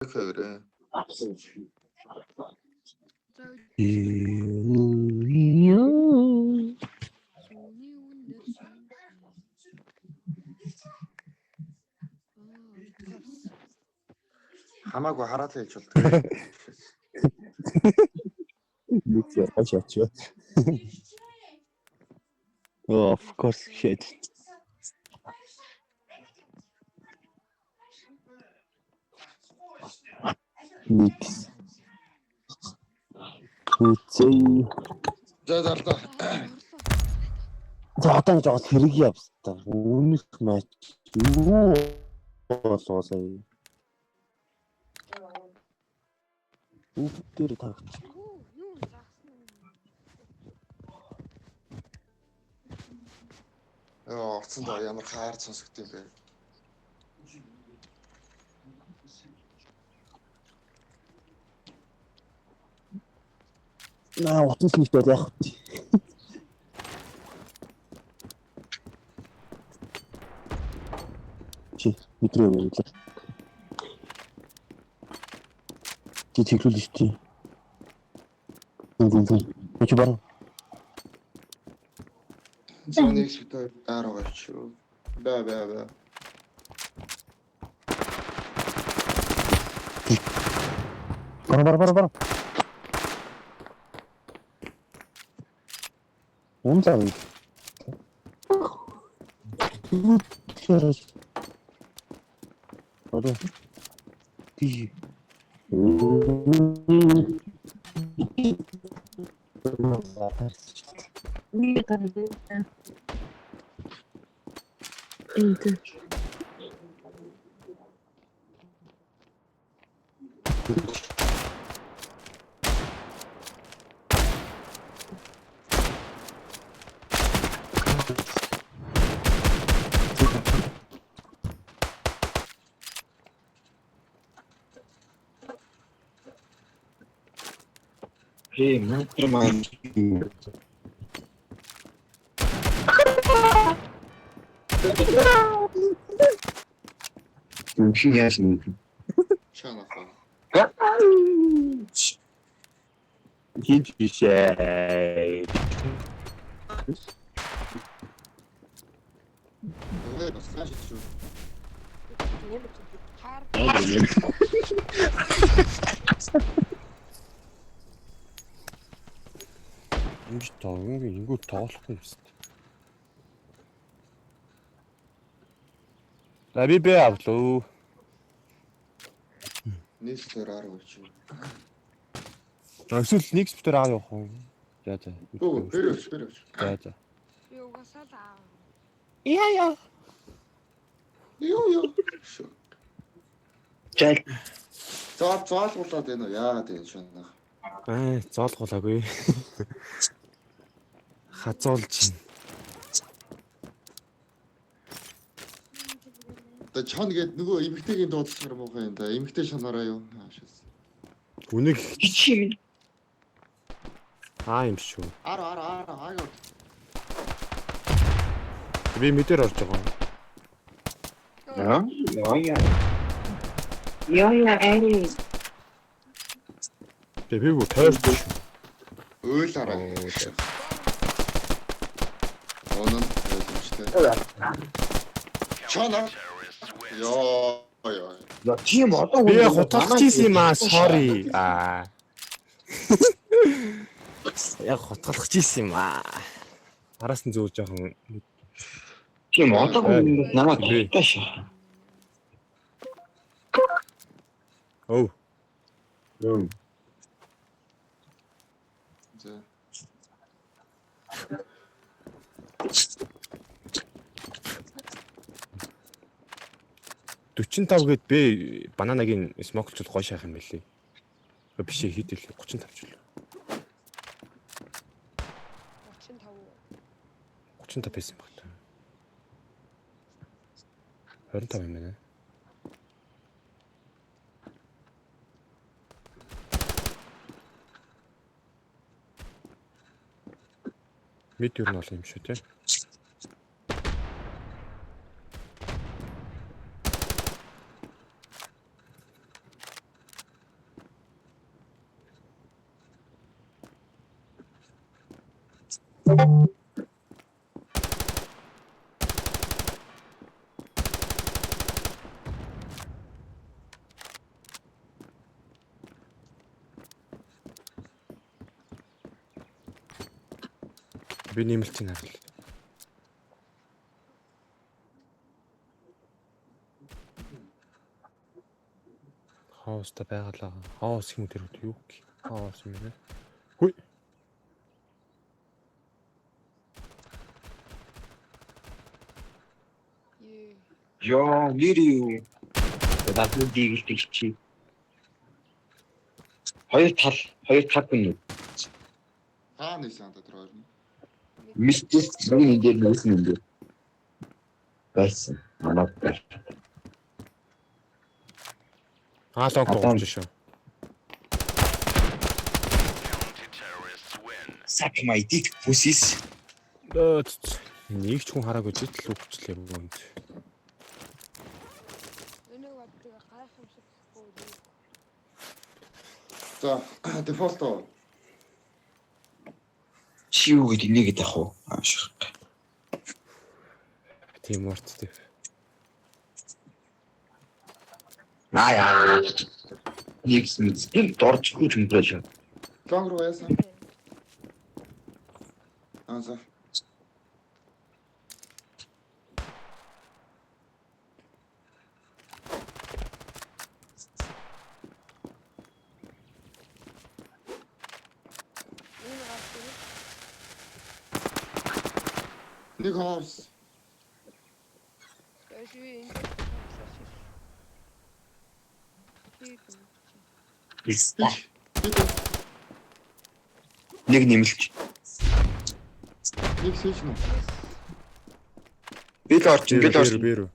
Favre. Хамаагүй хараад л хэлж болдог. Юу ч яач. Oh, of course shit. Mix. Үгүй. За. За одоо жоо хэрэг явста. Өмнөх матч юу болоо сая. Үгээр тагч. Оцондоо ямар хаар сонсогд юм бэ? Наа утас нэгтэй яах вэ? Чи метро юм уу? Чи чиглүүлж чи. Чи баруу. Зоны экспертээр арга очив. Баа. Баруу. Унтаа. Одоо тий. Hey, mastermind. Яасан. Чанафа. Хинч бишээ. Ингэж ингүү тоглох юм шүү дээ. Би авлаа. Нийслэлээр арга очив. Эсвэл нэг спитер аа явах уу? За. Бэрэж. За. Би угасаа л аа. Яа. Юу. Чай. Зоолгуулаад байна уу? Яагаад энэ шунах? Зоолгуулаагүй. Хазуулж. Тэ чон гээд нөгөө эмэгтэйгийн дуудлагаар муухай юм да. Эмэгтэй шанаараа юу? Үнийг Чи юм шүү. Ара. Би мэдэр орж байгаа. Яа, эй. Би юу тойрч. Ойлаараа. Онон ойлгомжтой. Чона. Ёо. Я тийм одоо Би хутгалж ийсэн юм аа, sorry. Яг хутгалж ийсэн юм аа. Араас нь зөөр жоохон тийм одоо намайг тааш. Оо. За. 45 гээд би бананагийн смоклчул гой шахах юм байлээ. Биш хэд л 35 ч л. 35 байсан баг та. 25 юм байна. Мэд юу нь бол юм шүү те. Би нэмэлтийн харал. Хооста байгалаа. Хоос юм тэр юу гэх. Хоос юм нэ. Хүй. Е. Яа, нэр юу? Дадлын дийлдэг чи. Хоёр тал гэнэ. Хаа нээсэн дотор хоёр нь. Мистер Срин дээр нээсэн юм дээ. Байсан. Манайд. Лонг тоглож шүү. Suck my dick pussies. Нэг ч хүн хараагүй жил үхчлээ бөөнд. Энийг боддог гайхамшиг байхгүй. За, дефолт оо. Чи юу гэдэг нэгэд ах уу? Аашиг. Team Word. Яа. Никс мэд дорчгүй юм байна. Лонг руу яасан? За. Энэ гацгүй. Нэг хоос. Эшви энэ. Нэг нэмэлт. Нэг сэж нь. Би л орчин. Бэрүү.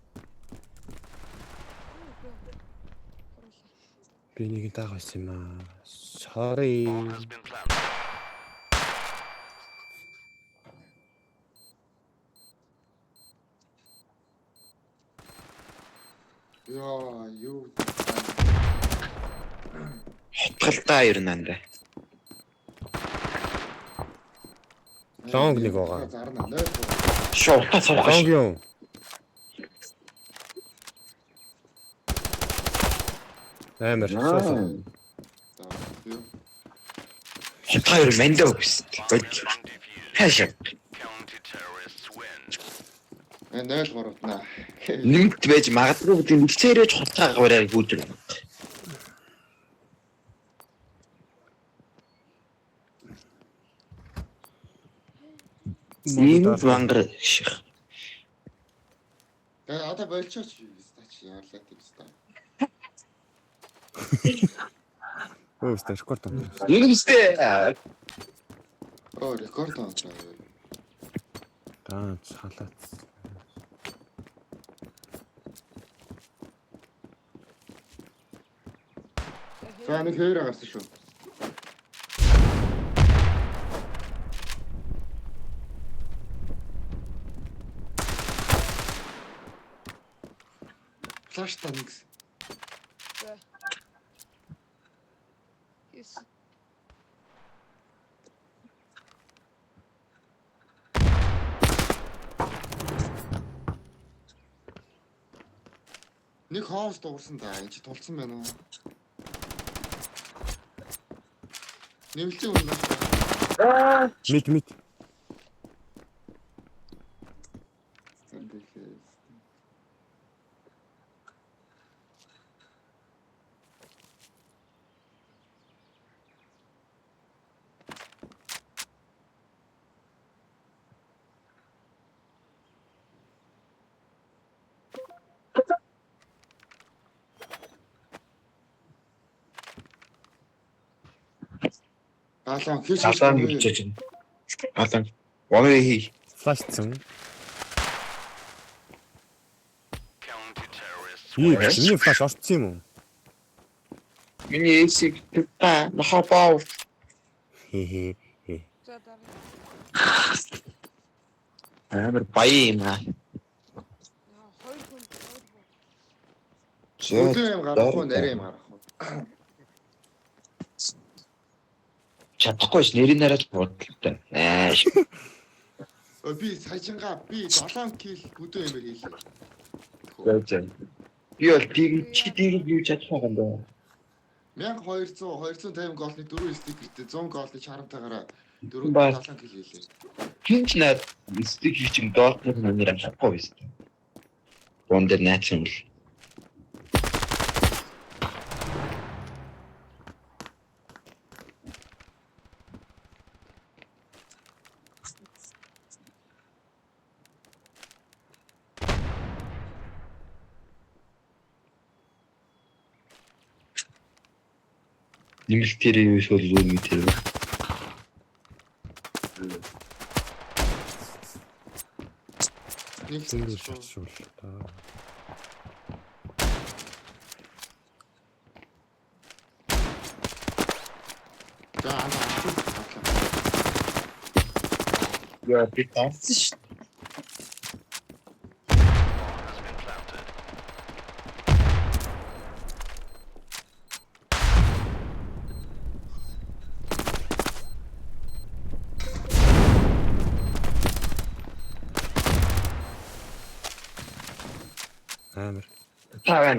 Би нэг даагаас юм аа. Sorry. Яа, юу. Хотголдоо ирнэ. Лонг нэг байгаа. Зарна. Нойр. Шоута суугаш. Лонг юм. Амар суусан. За, юу. Хятаар мэндөө гэсэн. Хаашаа. Нойр гуравтнаа. Нэмэлт байж магадгүй гэдэг нэлцээрэж хутгаа гараар гүйдэр. Ийм вангар ших. Одоо болчихооч юу стач яарлаа тийм ста. Өөстө рекорд юм. Нэгстэй. Рекорд онцоо. Ганц халаац. За нэг хоёр гарсан шүү. Флаш та нэгс. Yes. Нэг хоос дуурсан да. Энд чи тулцсан байна уу? Нэмэлтийн үнэ. Мид. Алан хийж Алан бичиж байна. Алан. Вавэ хий. Флашцсан. Миний флаш орцсон юм уу? Миний эсиг та нахапаа. Хе. За дараа. Амар баяа юм аа. Хоёр хүн. Өдөр юм гарах уу, нарийн юм гарах уу? Чадахгүй ш нэрийн нараад бодлоо. Би саяжингаа би 7 кил бүдүүн юмэр хийлээ. Яаж юм. Би бол чи дийг юу чадах байгаа юм бэ? 1250 голны 4 стикертэй 100 голны чарамтайгаараа Баа. 7 кил хийлээ. Хинч наад стик хийчих доотны нэр авахгүй биш. Вондер найцсан л. Нэмэлтээр юу эсвэл юу мэтэр. Нэг Зөндөө шат. шатшуул та. За анхаа. Яа би таасан ш. Амар. Таван.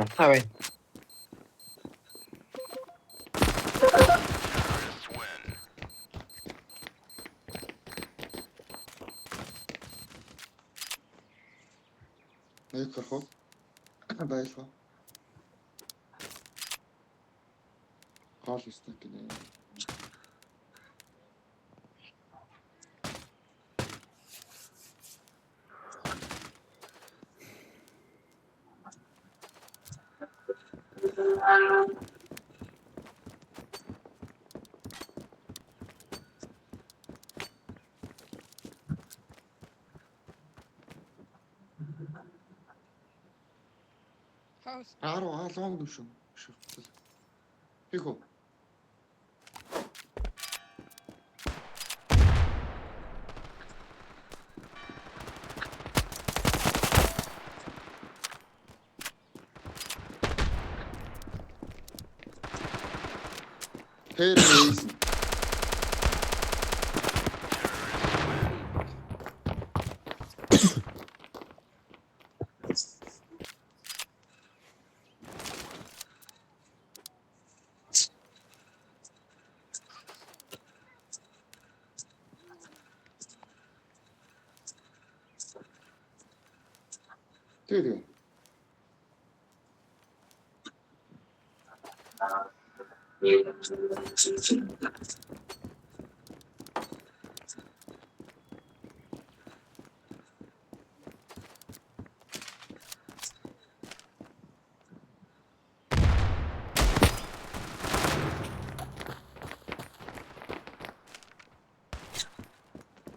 Нэг хоо. Байлаа. Гол стик гинэ. Хаус. Long düşün. Şu. Hiko. Hey reis. Dedi.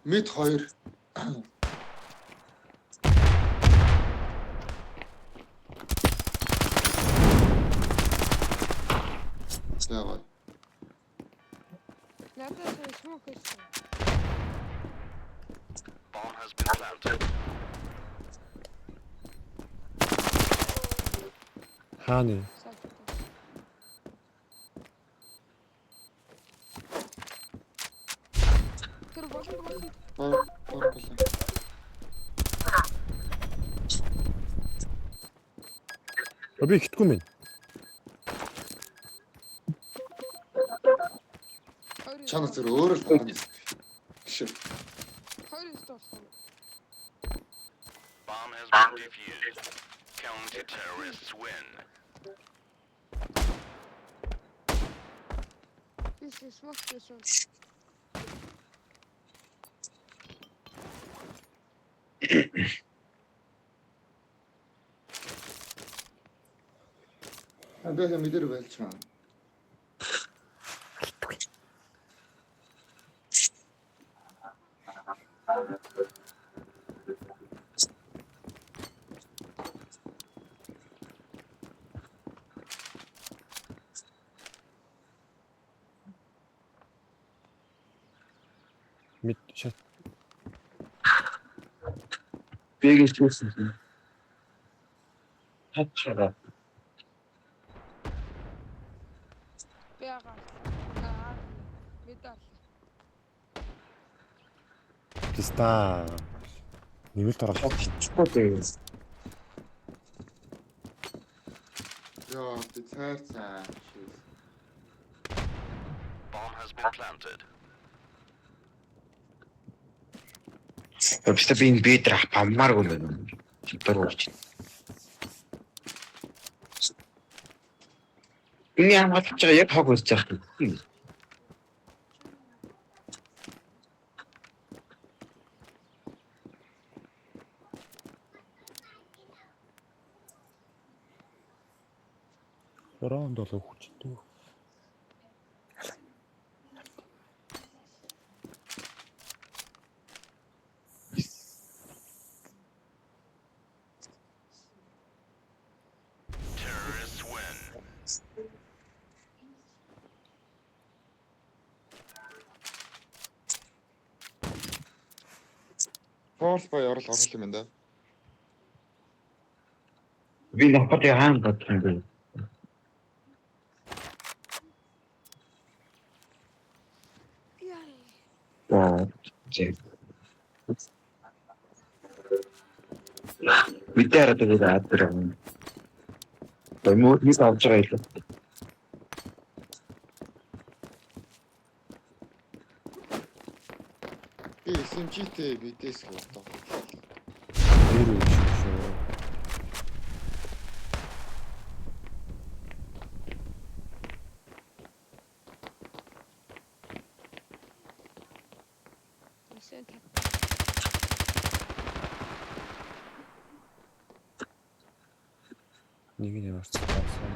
Mid 2. Давай. Надад смок хийсэн. Хааны. Тэр болон. Болоо. Би хитгүй мэн. Чанар зэр өөрөө л таана. Ши. Хоёр столсон. Bomb has been defused. Counter-terrorists win. This is смок хийсэн. Бэхэ мэдэр байлчаа. Мид шат. Бэгэж түүсэн. Хатчага. Бяга. Медаль. Писта. Нэмэлт ороод. Хичгүй дээ. Яа, тий цайр цай. Bomb has been planted. Өчтөр би энэ бит рах паммааргүй байна. Супер болж. Энэ ямар ч байгаа яг хог үсэж байгаа. Раунд болоо хүчтэй. Terrorists win. Force by орол орох юм да. Би нөхөд хаан бодсон юм. Яа. Зэ. Видео дээр адрам. Баймуу нэг авч байгаа юм. Би SMG-тэй BTS гэдэг. Нэр үү шүү. Исент. Нэг нь яварч таасан.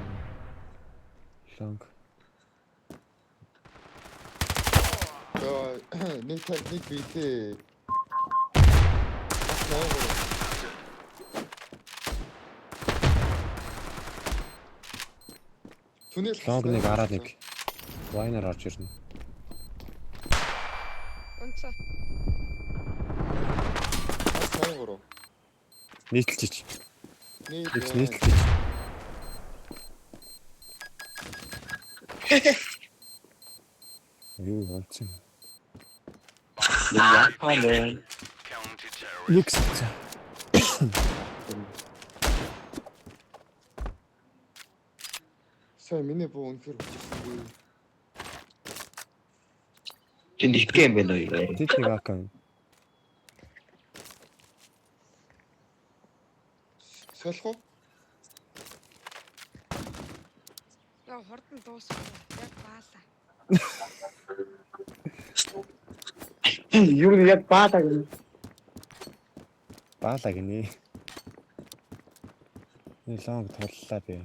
Лонг. Яа, нэг BT. Түнэл Лонг нэг араад нэг. Вайнер орж ирнэ. Онцоо. Сайн. Нийтэлж. Нэг Нийтэлж. Юу болцсон. Яа хаалаа. Counter terrorists. Нэг сая. Сайн миний буу үнэхээр хүчтэй. Тэнд их юм байна уу? Тэд нэг акан. Солих уу? Яа, хордон дуусах. Яг баалаа. Юу нэг баатаа гэнэ. Баалаа гинэ. Энэ лонг туллаа би.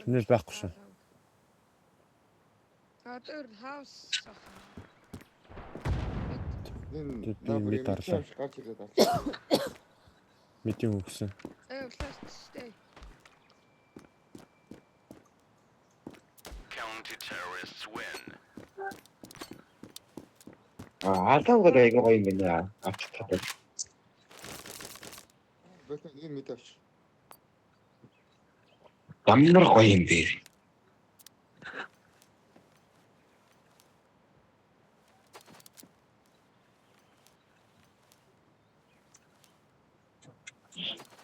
Түнэл байхгүй шүү. Отор хаус. Энэ Би мэд орлоо. гарч ирээд авчих. Мэдийн өгсөн. Stay. Counter terrorists win. Атаагаар айгаа гоё юм байна. Авч татаа. Бэкэ нэг мэд авчих. Ямар гоё юм бэ?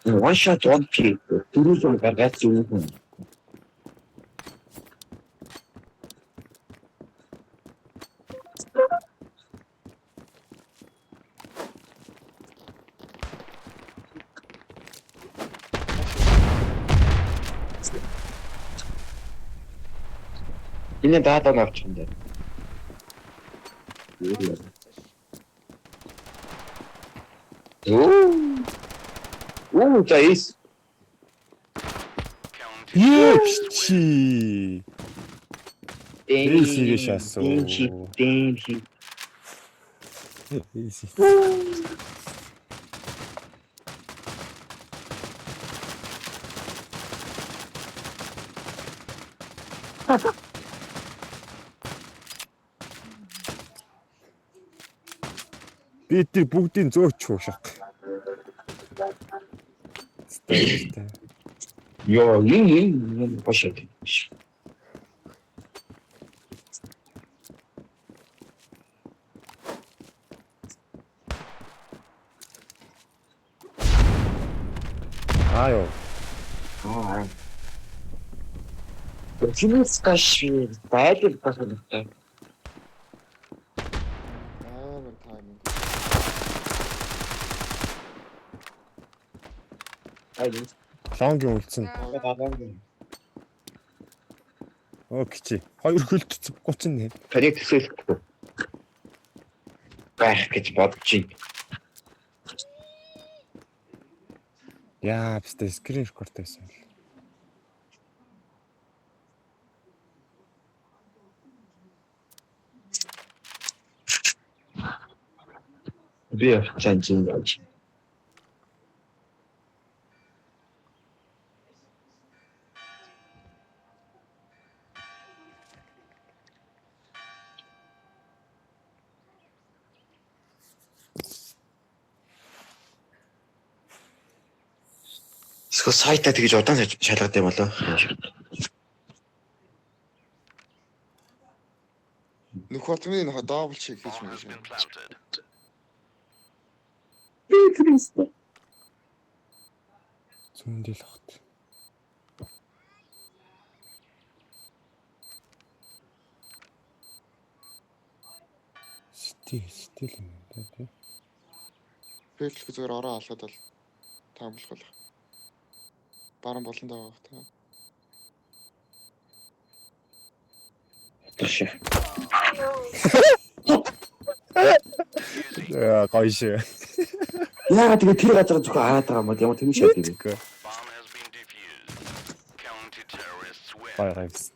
One shot one kill. Дөрөв гаргаж өгнө. Энэ дата навчин дээр. Оо, таис. Counter Чи. Easy шасуу. Дэнчи. Easy. Би тэр бүгдийн зөөч шуушах. Стэй. Йоо, ин бошоо. Аа ёо. Аа. Чинээс каш байдал басна. Амар тайминг. Айдын. Лонгийн үлдсэн. Окей. Хоёр хөлт 30 Тариг төсөөлөхгүй. Байх гэж бодож байна. Яа, бистэ скрин рекорд байсан л. Би чанчин байж. Эсвэл сайтаа тэгж удаан шалгадаг юм болоо. Нөхөтмийн дабл чек хийж Bomb has мэж. been planted. Зүүндэл хот. Сэтгэл юм да тий. Фэйлх зүгээр ороо алгаад бол таамаглах болох. Баран болон даа байх та. Тэш. Яа, гойш. Яагаад тэгээ тэр газар зөвхөн хараад байгаа юм бол ямар тийм шат тийм. Bomb has been defused. Counter-terrorists win. Байгаас.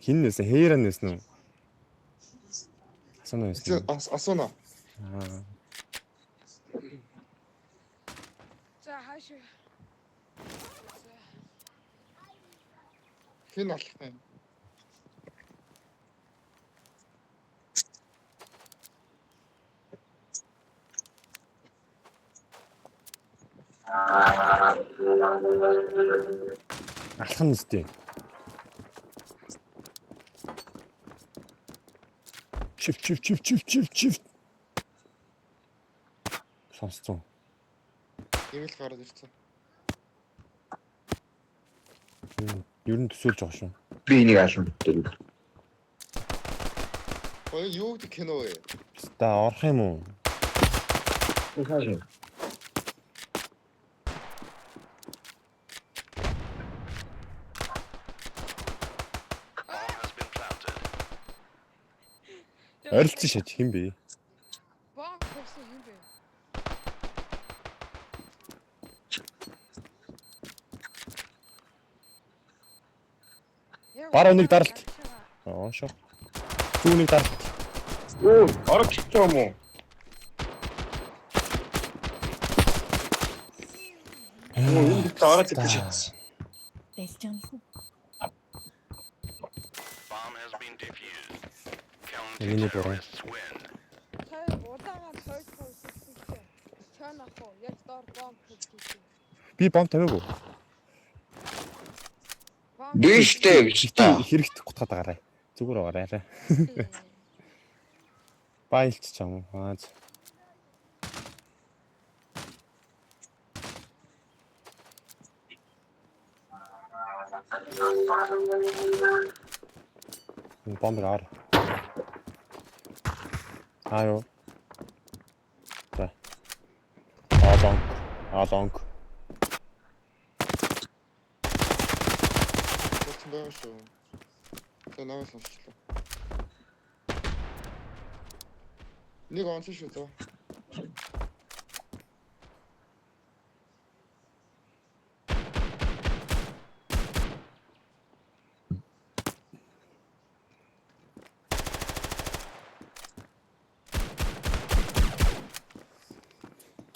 Хин нэсэ хээрэн нэснэ. Асууна нэснэ. Асууна. Аа. За хаашаа. Хин алах юм. Алхан нэстэ. Чив. Сонсцоо. Имэл гараад ирсэн. Ер нь төсөөлж байгаа шүү. Би энийг алсан гэдэг. Ой юу гэдэг кино вэ? Та орох юм уу? Хаашаа. Bomb has been planted. Ойролцсон шат хин бэ? Бомб гэсэн юм бэ? Баруун нэг даралт. Аа шоо. Зүүнийг даралт. Оо, орч юм уу? Энэ тараад ирчихсэн. Бэлжэнхүү. Bomb has been defused. Миний буруу. Counter-terrorists win. Тай удаагаар сойд хийчихсэн. Чан ах уу? Яг доор бомб хийчихсэн. Би бомб тавиагүй. Биштэй гэж та. Хэрэгт гутгаад байгаарай. Зүгээр байгаарай. Байлч ч юм уу. Аа. Бомб ар. Аё. За. Алонг. Болчихсон байх шүү. Тэгээ намайг сонсчлаа. Нэг онцсон шүү зөө.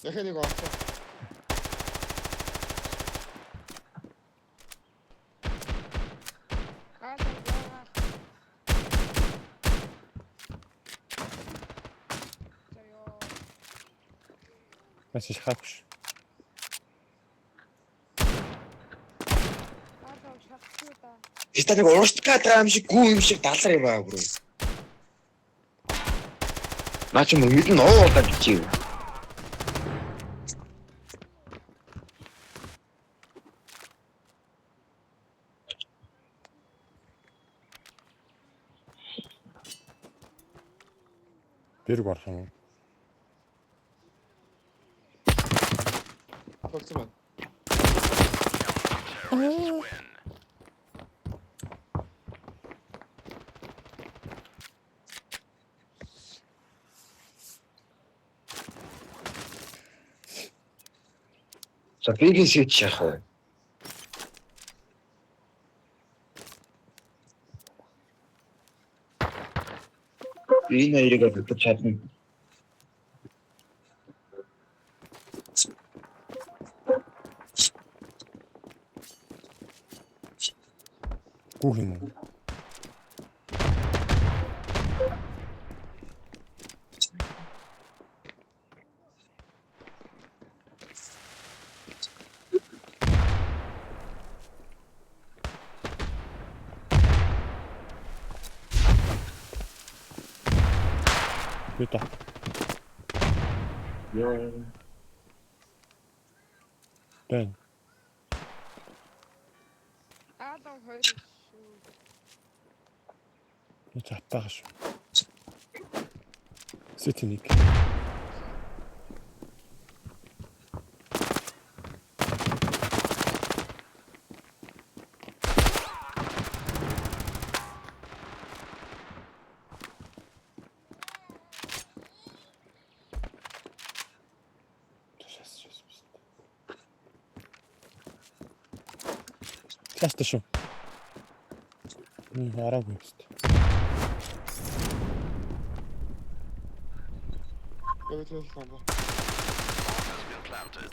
Дахиад нэг онцсон. Маш их хавш. Аадаа шатчихгүй да. Тэстэ нэг уурч гадаа юм шиг гүү юм шиг далар юм аа бүр. Наач юм мэдэн оолаа бичиж. Бэрг орхон. Толцсон байна. Terrorists win. За бигийн сэт шахав. Энэ хоёрыг бодож чадна. Гүүх юм уу? Битэ. Яа. Бэн. Аадаа хоёр шүү. Чатааш. Сэтиник. Ласт шүү. Хараагүй юм шүү. Өвөл ламба. Bomb has been planted.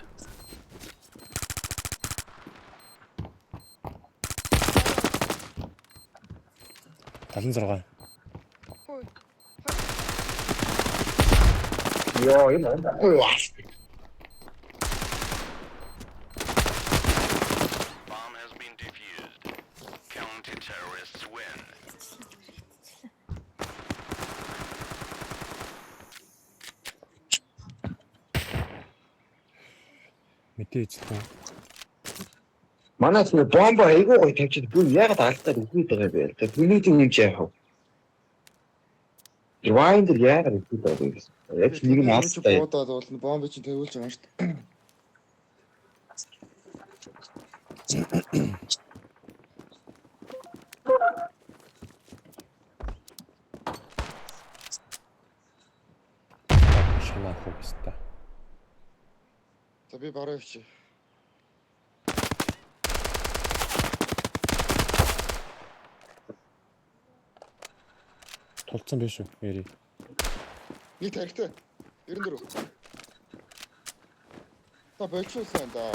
Талан 6. Хөөе. Яа, энэ ахгүй юу? Bomb has been defused. Counter-terrorists win. Мэдээж таа. Манайс нэг бомба айгуу гоё тавьчихад бүр ягаад алдаад үгүй байгаа бэ? Тэр бүнийг юм чи яах вэ? Rewind яагаад үгүй байгаа вэ? Яг нэг нь алстай. Буудаад болно. Бомб чинь тавиулж байгаа юм шүү дээ. Шанаа хөөстэй. За би бараа явчих. Тулцсан биш үү? Яри. Нэг тарихтай. 94. Та болчихсон да.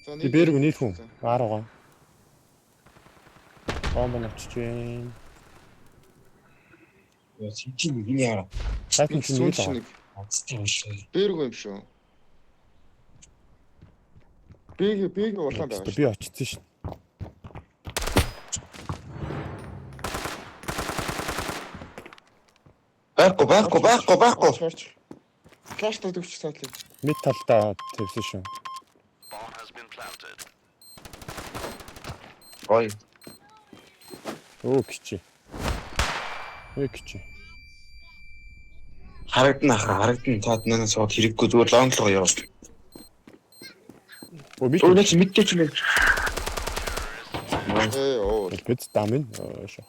За Би бэрг нийт хүн. 10. Бомб навчиж байна. Яа, чи нэг юм яа. Сайхан чинь нэг л. Ацтай шүү. Бэрг юм шүү. Биг улаан байгаа. Би очсон шин. Байхгүй. Флаш төгч саатлаа. Мэд талдаа тавьсан шүү. Bomb has been planted. Ой. Өө кичи. Кичи. Харагдана таад нанаас сууд хэрэггүй зүгээр лонглоо яваа. Өө би Өөрөөс мэдчихэж байна. Оо. бид дамын шоо.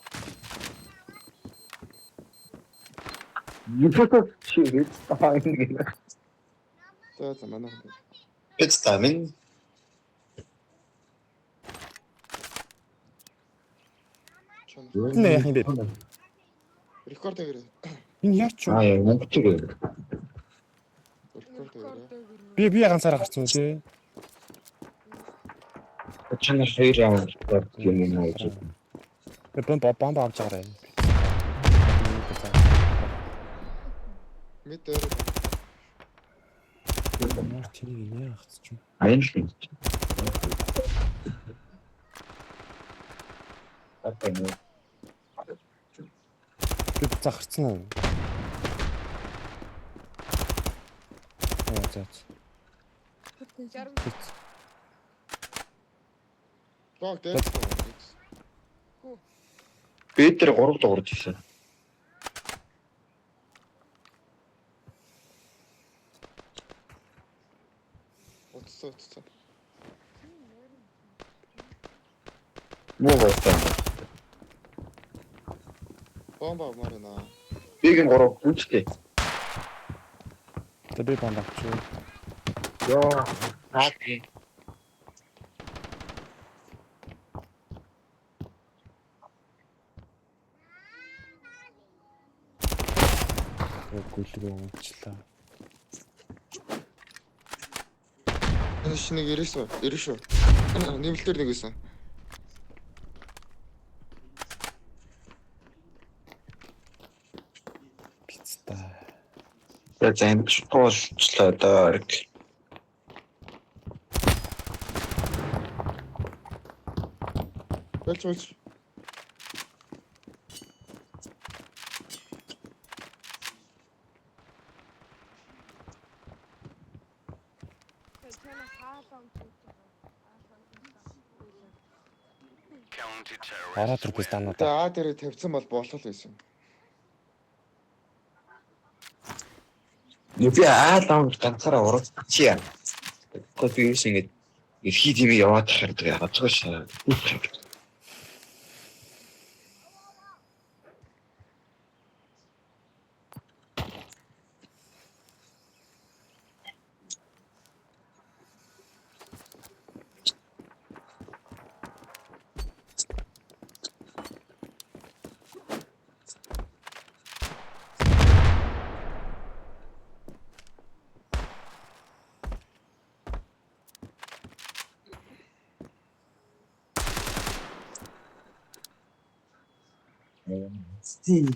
Юутай чи хэвээр За манай. Эцтамин Энэ яах юм бэ? Рекорд хийрээ. Энэ яач вэ? яа мөнгөтэй. Рекорд хийрээ. Би ганцаараа гарсан үү те? Чанар хоёр раунд юм уу гэж. Бомб авч байгаарай. Мэд дээр. Ямар тэнийг нэ хацч юм. Аян л юм. Апаа нөө. Бид захарцсан уу? За. Жаргал. Баг дээр. Би тэр 3 дуурж ирсэн. Утсаа. Муу байсан. Бомба авмарна. Бигийн 3 хүчтэй. За би бомб авчих. Яа. Хааки. Гүлгээ уучлаа. Энэ шинийг ирээсөө. Нэмэлтээр нэг байсан. Пицта. За замч болчлоо доо. Болж. Ороод ирэх станууд. Тэгээ А дээр тавьсан бол болох л байсан. Би аалаа ганцаараа урагч чи яа. Гэхдээ би юус ингэж эрхий тийм яваад хардаг яагаад ч шаа. Стиль.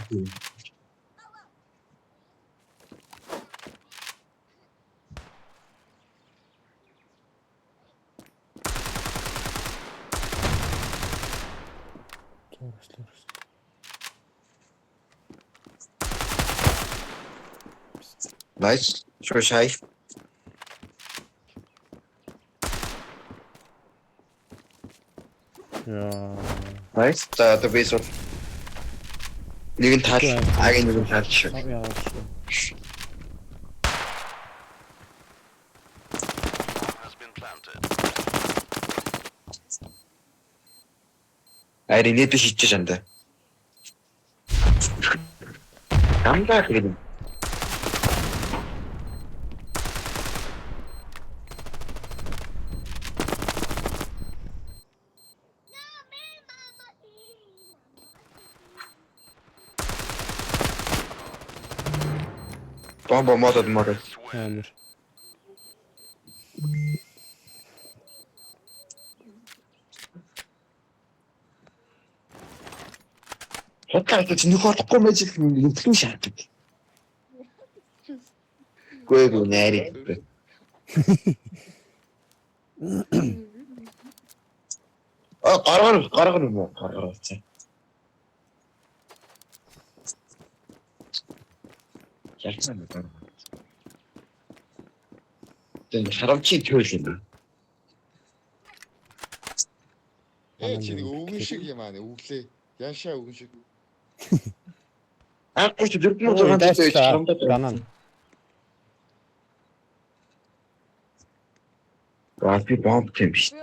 Nice. Шай. Яа. Nice. За одоо би сул. Нэг нь тал, агийн нэг нь тал шүү. Яа. Has been planted. Ари нэт шийдэж шандаа. Амдаа хэрэг. Бомба модод. Амар. Хотод ч нөхөд комэж хэлсэн шатдаг. Гүйг нэрийг. Гаргар юм уу? Гаргар. Ялцсан байна. Тэн харамчи төөл юм. Чи нэг өвгөн шиг юм аа өглөө. Яшаа өвгөн шиг. Аагүй ч 406 дээр харамдаад байна. Би бомб тийм биш.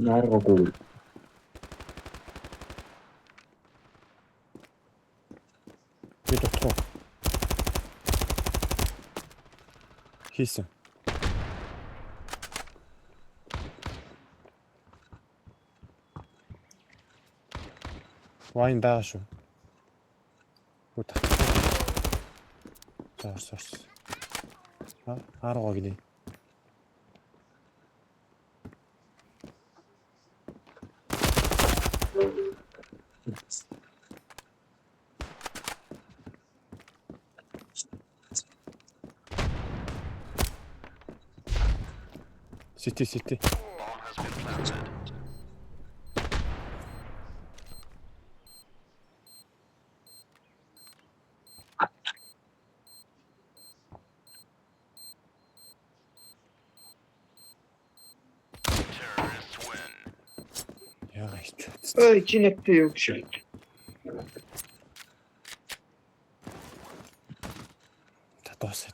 Наргаггүй. Би дотоо. Хийсэн. Вайн байгаа шүү. Гүт. Орс. Харгаа гинэ. City. Bomb has been planted. Terrorists win. Яга ич. Ой, чи нэгтэй юу гэж. Та дуусаа.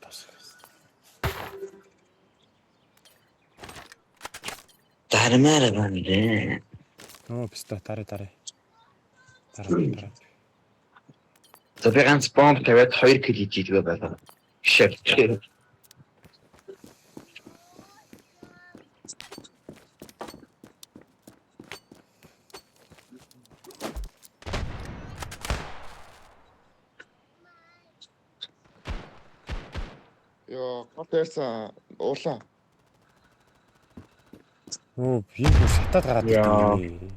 Дармаар байна. Оо писта тарай. Дараа. За би ганц бомб тавиад 2 кил хийж идвэ байлаа. Шеф. Йоо, гол дээрсэн уулаа. Оо би бүр сатаад гараад ирсэн.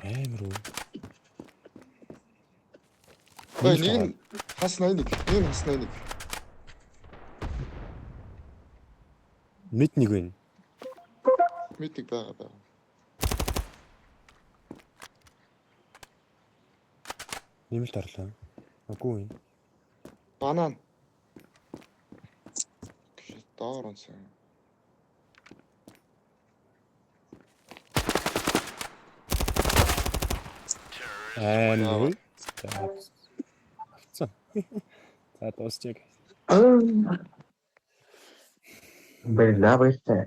Амар уу. Ой, нэг нь хас 81. Мэд нэг байна. Митиг байгаа. Нэмэлт орлоо. Аггүй юм. Банан. Доор онсон. Амар. За. За дуусчих. Бэлээ баяртай.